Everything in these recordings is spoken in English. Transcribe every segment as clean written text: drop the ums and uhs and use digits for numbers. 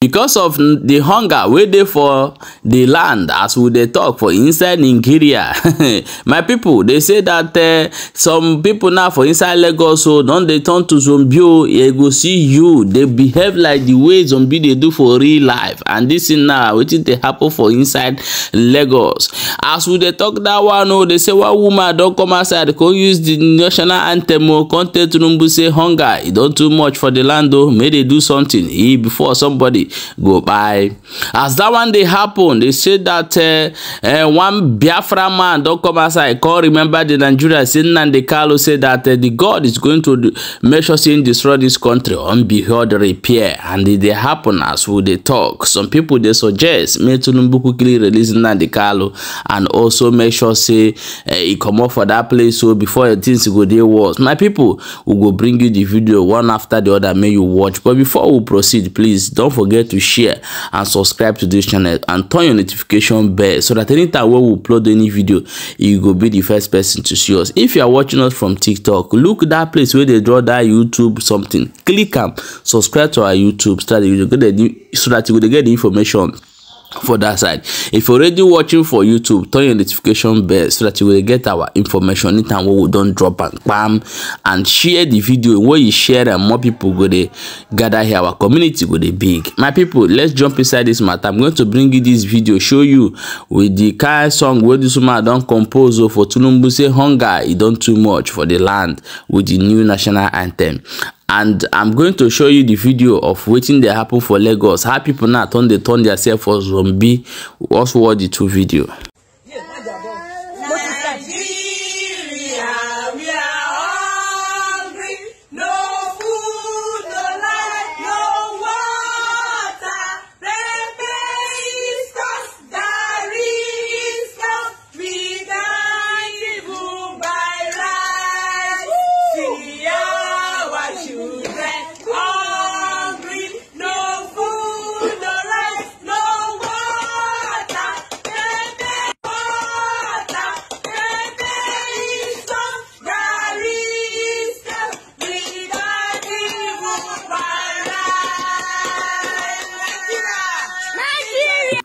because of the hunger wey dey for the land as we dey talk for inside Nigeria. My people, they say that some people now for inside Lagos so don dey turn to zombie. You go see you, they behave like the way zombie they do for real life, and this thing now wetin dey happen for inside Lagos. As we dey talk that one, oh, they say one woman don come outside go use the national anthem, come tell Tinubu say hunger e don too much for the land, oh, may they do something before somebody go by. As that one dey happen, they say that one Biafra man don come outside come remember the Nigeria, say Nnamdi Kanu say that the God is going to make sure say destroy this country on behold repair, and it dey happen as we dey talk. Some people they suggest make Tinubu quickly release Nnamdi Kanu and also make sure say he come up for that place so before things go dey worse. My people, we go bring you the video one after the other, may you watch. But before we proceed, please don't forget to share and subscribe to this channel and turn your notification bell so that anytime when we upload any video, you go be the first person to see us. If you are watching us from TikTok, look that place where they draw that YouTube something, click and subscribe to our YouTube so that you will get the information for that side. If you're already watching for YouTube, turn your notification bell so that you will get our information anytime we don't drop and bam, and share the video. When you share and more people go they gather here, our community go they big. My people, let's jump inside this matter. I'm going to bring you this video, show you with the kind song where this woman don't compose for Tinubu say hunger it done too much for the land with the new national anthem. And I'm going to show you the video of waiting they happen for Lagos. How people now turn themselves for zombie. What's what the two video?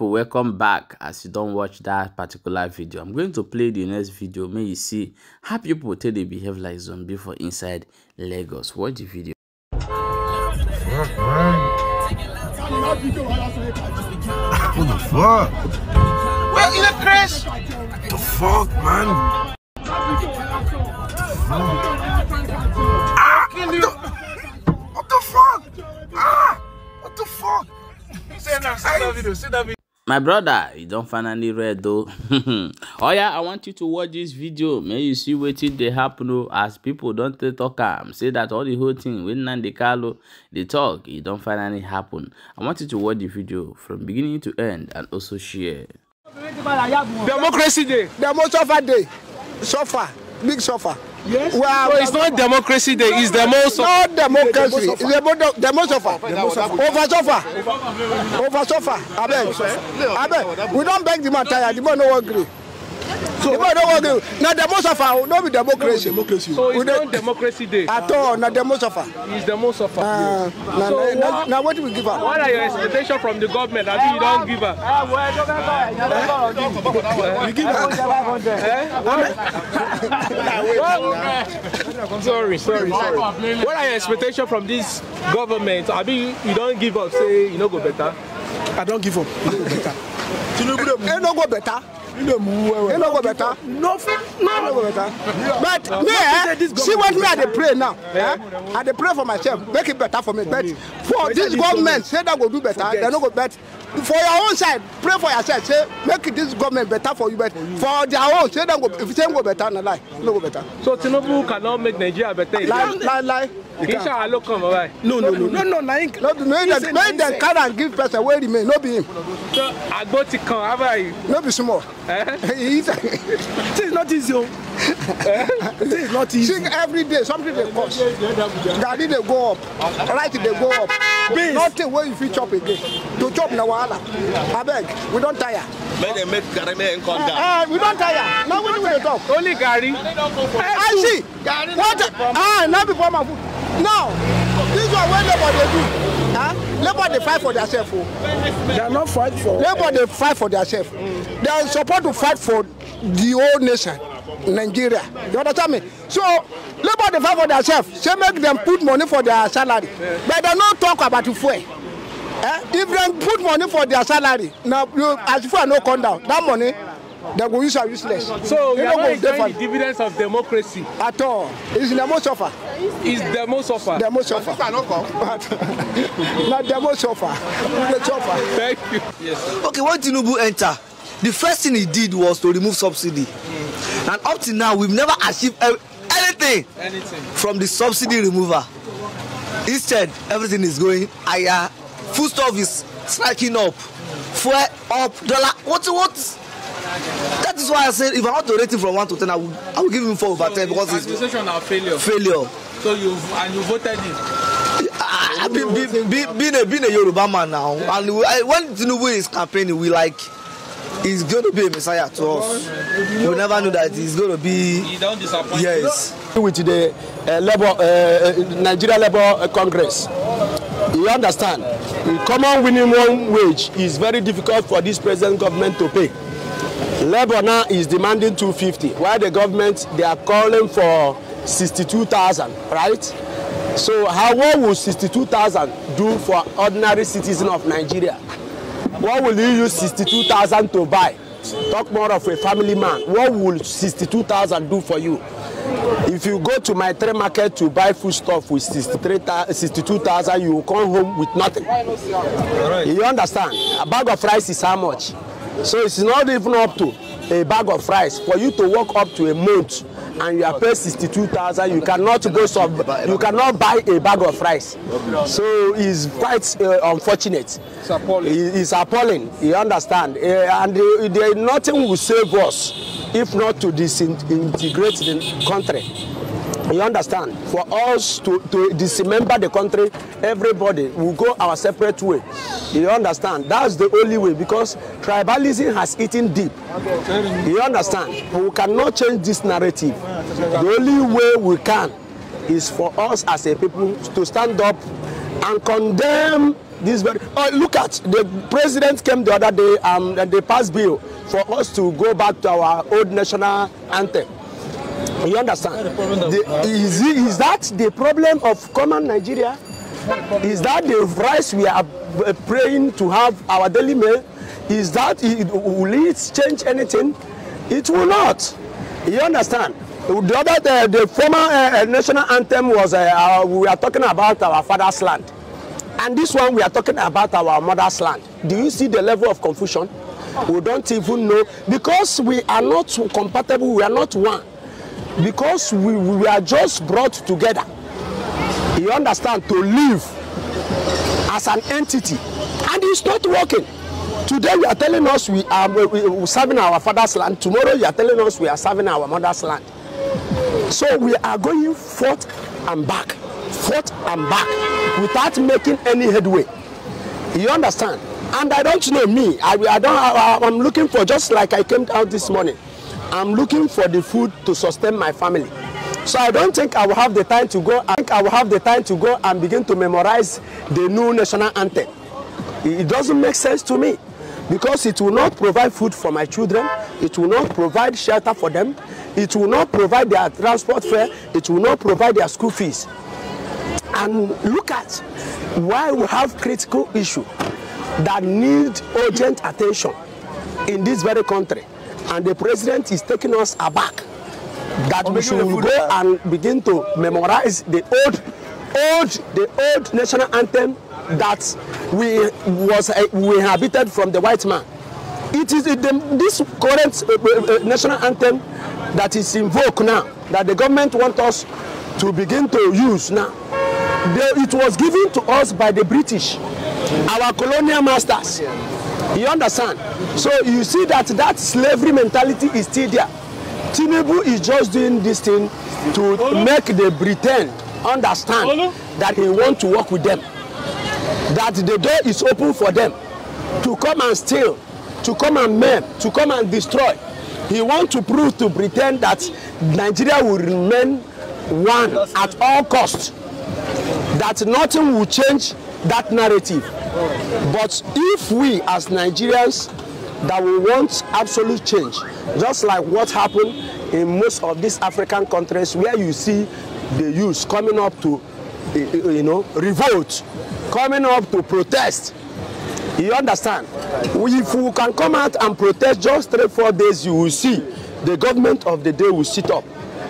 Welcome back. As you don't watch that particular video, I'm going to play the next video. May you see how people tell they behave like zombie for inside Lagos. Watch the video. What the fuck? Well, you look Chris. What the fuck, man? What the fuck? What the fuck? Say that video. Say that video. My brother, you don't finally read though. Oh yeah, I want you to watch this video. May you see what they happen as people don't talk. Say that all the whole thing when Nnamdi Kanu they talk, it don't finally happen. I want you to watch the video from beginning to end and also share. Democracy Day. Democracy Day. Suffer. Big suffer. Yes. Well, so it's not Democracy Day. It's the most. Not democracy. It's the most suffer. Over suffer. Over suffer. I beg. We don't beg the man tired. The man no agree. So the man don't agree. Now the most suffer. Don't be democracy. So it's not Democracy Day. At all. Now the most suffer. It's the most suffer. Now what do we give her? What are your expectations from the government? I think you don't give her. We give her. Sorry. What are your expectations from this government? I mean, you don't give up. Say you know go better. I don't give up. You know go better. You know go better. You know go better. No go better. But me, see what me I dey pray now. I dey pray for myself. Make it better for me. But for this government, say that go do better. They no go better. For your own side, pray for yourself. Say make this government better for you. But for their own, say that go. If you say go better, no lie. No go better. So Tinubu cannot make Nigeria better. Lie. Inshallah, look come right. No. Make them carry and give person where remain. No be him. So I go to come. How about you? No be small. This is not easy. This is not easy. See, every day something they cost. Garri they go up. Right they go up. Nothing where you fit chop again. To chop na wahala. I beg. We don't tire. Make garri and come down. We don't tire. Now when we talk. Only Garri. I see. What? Now before my food. Now, this is what nobody do. Labour they fight for themselves. They are not fight for. Labour they fight for themselves. They are supposed to fight for the whole nation, Nigeria. You understand me? So Labour they fight for themselves. Say make them put money for their salary, but they don't talk about the fuel. If they put money for their salary, now as fuel no come down, that money they go use are useless. So you are not enjoying the dividends of democracy at all. It's the most suffer. Is the most suffer. The most suffer. Not the most suffer. The suffer. Thank you. Yes. Okay, when Tinubu entered, the first thing he did was to remove subsidy, and up to now we've never achieved anything from the subsidy removal. Instead, everything is going higher. Food stuff is striking up, fuel up, dollar. What? That is why I said if I want to rate him from 1 to 10, I will give him 4/10 because it's accusation of failure. So you voted him. Being a Yoruba man now, and when Tinubu is campaigning, we like he's going to be a messiah to us. We never knew that he's going to be. He don't disappoint. Yes. With the Nigeria Labour Congress, you understand, the common minimum wage is very difficult for this present government to pay. Labour now is demanding 250, while the government they are calling for 62,000, right? So what will 62,000 do for ordinary citizen of Nigeria? What will you use 62,000 to buy? Talk more of a family man. What will 62,000 do for you? If you go to my trade market to buy food stuff with 62,000, you will come home with nothing. You understand? A bag of rice is how much? So it's not even up to a bag of rice. For you to walk up to a month and you are paid 62,000, you cannot you cannot buy a bag of rice. So it's quite unfortunate. It's appalling. It's appalling. You understand? And nothing will save us if not to disintegrate the country. You understand? For us to dismember the country, everybody will go our separate way. You understand? That's the only way, because tribalism has eaten deep. You understand? We cannot change this narrative. The only way we can is for us as a people to stand up and condemn this very. Oh, look at the president came the other day and they passed bill for us to go back to our old national anthem. You understand? Is that the problem of common Nigeria? Is that the rice we are praying to have our daily meal? Is that will it change anything? It will not. You understand? The former national anthem was we are talking about our father's land, and this one we are talking about our mother's land. Do you see the level of confusion? We don't even know, because we are not compatible. We are not one. Because we are just brought together, you understand, to live as an entity, and it's not working. Today you are telling us we are serving our father's land. Tomorrow you are telling us we are serving our mother's land. So we are going forth and back without making any headway. You understand? And I don't know me. I'm looking for, just like I came out this morning, I'm looking for the food to sustain my family. So I don't think I will have the time to go. I think I will have the time to go and begin to memorize the new national anthem. It doesn't make sense to me, because it will not provide food for my children. It will not provide shelter for them. It will not provide their transport fare. It will not provide their school fees. And look at why we have critical issues that need urgent attention in this very country. And the president is taking us aback that we should go and begin to memorize the old national anthem that we inherited from the white man. It is this current national anthem that is invoked now, that the government wants us to begin to use now. It was given to us by the British, our colonial masters. You understand? So you see that slavery mentality is still there. Tinubu is just doing this thing to make the Britain understand that he wants to work with them, that the door is open for them to come and steal, to come and maim, to come and destroy. He wants to prove to Britain that Nigeria will remain one at all costs, that nothing will change that narrative. But if we as Nigerians that we want absolute change, just like what happened in most of these African countries where you see the youth coming up to revolt, coming up to protest. You understand? If we can come out and protest just 3-4 days, you will see the government of the day will sit up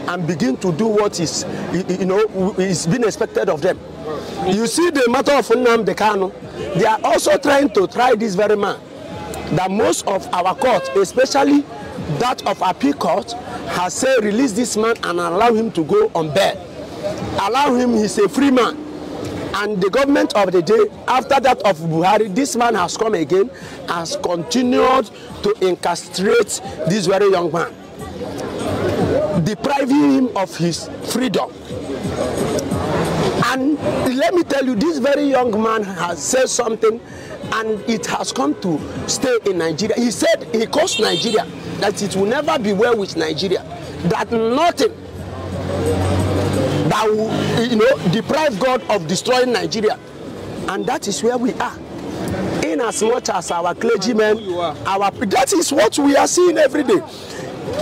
and begin to do what is being expected of them. You see the matter of Nnamdi Kanu, they are also trying to try this very man. That most of our court, especially that of appeal court, has said release this man and allow him to go on bail. Allow him, he's a free man. And the government of the day, after that of Buhari, this man has come again, has continued to incarcerate this very young man, depriving him of his freedom. And let me tell you, this very young man has said something, and it has come to stay in Nigeria. He said, he caused Nigeria, that it will never be well with Nigeria, that nothing that will, deprive God of destroying Nigeria. And that is where we are. In as much as our clergymen, that is what we are seeing every day.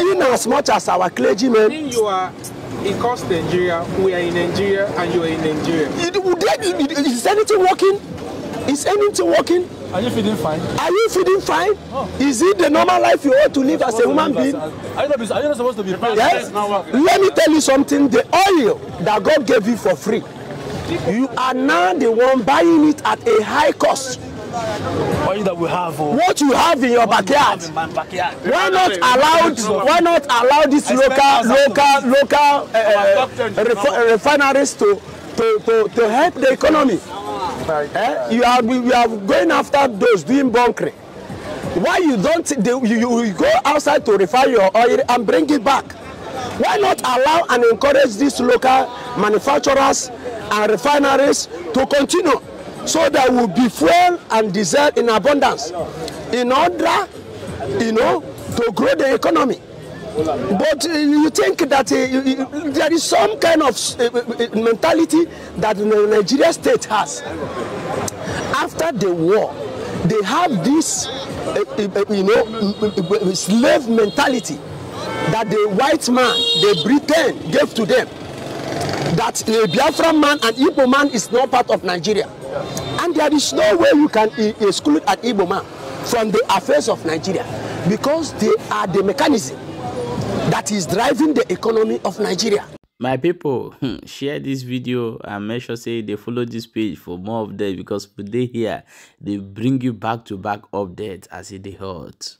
In as much as our clergymen, you are in cost Nigeria, we are in Nigeria, and you are in Nigeria. Is anything working? Is anything working? Are you feeling fine? Are you feeling fine? Oh. Is it the normal life you ought to live as a human being? Are you not supposed to be paid? Yes. Let me tell you something. The oil that God gave you for free, you are now the one buying it at a high cost. Oil that we have. What you have in your backyard. Why not allow this local refineries to help the economy? You are going after those doing bunkering. Why you don't you go outside to refine your oil and bring it back? Why not allow and encourage these local manufacturers and refineries to continue, so that will be fuel and diesel in abundance in order to grow the economy? But you think that there is some kind of mentality that the Nigeria state has. After the war, they have this, slave mentality that the white man, the Britain, gave to them. That a Biafran man and Igbo man is not part of Nigeria. And there is no way you can exclude an Igbo man from the affairs of Nigeria, because they are the mechanism that is driving the economy of Nigeria. My people, share this video and make sure say they follow this page for more of that, because today here they bring you back to back updates as it is hot.